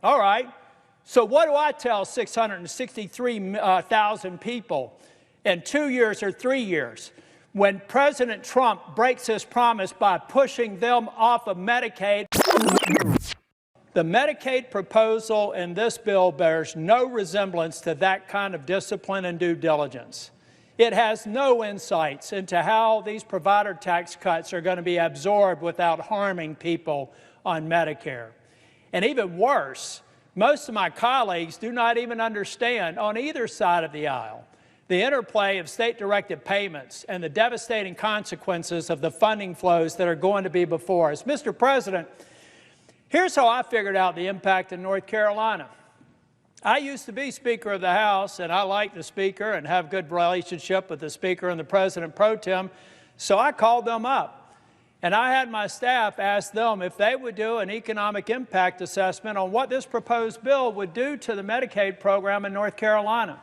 All right. So what do I tell 663,000 people in 2 years or 3 years when President Trump breaks his promise by pushing them off of Medicaid? The Medicaid proposal in this bill bears no resemblance to that kind of discipline and due diligence. It has no insights into how these provider tax cuts are going to be absorbed without harming people on Medicare. And even worse, most of my colleagues do not even understand on either side of the aisle the interplay of state-directed payments and the devastating consequences of the funding flows that are going to be before us. Mr. President, here's how I figured out the impact in North Carolina. I used to be Speaker of the House, and I like the Speaker and have a good relationship with the Speaker and the President pro tem, so I called them up. And I had my staff ask them if they would do an economic impact assessment on what this proposed bill would do to the Medicaid program in North Carolina.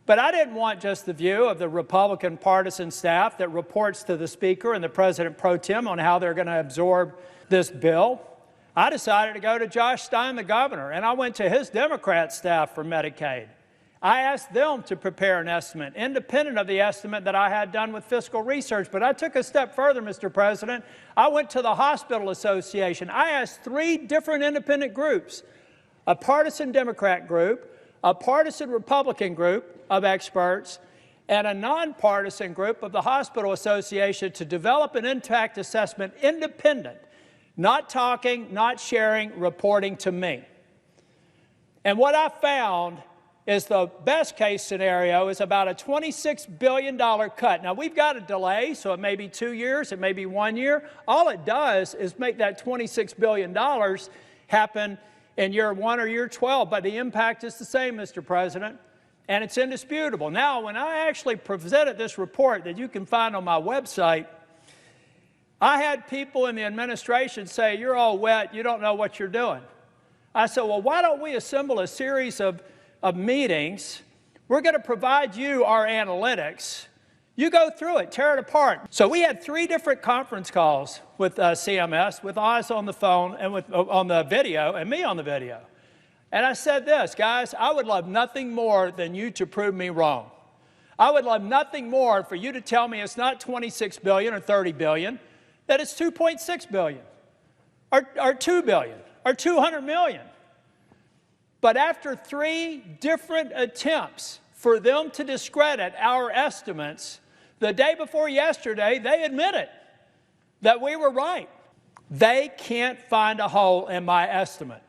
But I didn't want just the view of the Republican partisan staff that reports to the Speaker and the President pro tem on how they're going to absorb this bill. I decided to go to Josh Stein, the governor, and I went to his Democrat staff for Medicaid. I asked them to prepare an estimate, independent of the estimate that I had done with fiscal research. But I took a step further, Mr. President. I went to the Hospital Association. I asked 3 different independent groups, a partisan Democrat group, a partisan Republican group of experts, and a nonpartisan group of the Hospital Association to develop an impact assessment independent, not talking, not sharing, reporting to me. And what I found is the best case scenario is about a $26 billion cut. Now, we've got a delay, so it may be 2 years, it may be 1 year. All it does is make that $26 billion happen in year 1 or year 12, but the impact is the same, Mr. President, and it's indisputable. Now, when I actually presented this report that you can find on my website, I had people in the administration say, "You're all wet, you don't know what you're doing." I said, well, why don't we assemble a series of meetings? We're going to provide you our analytics. You go through it, tear it apart. So we had 3 different conference calls with CMS, with Oz on the phone and on the video, and me on the video. And I said this, guys, I would love nothing more than you to prove me wrong. I would love nothing more for you to tell me it's not $26 billion or $30 billion, that it's $2.6 billion or $2 billion or $200 million. But after 3 different attempts for them to discredit our estimates, the day before yesterday, they admitted that we were right. They can't find a hole in my estimate.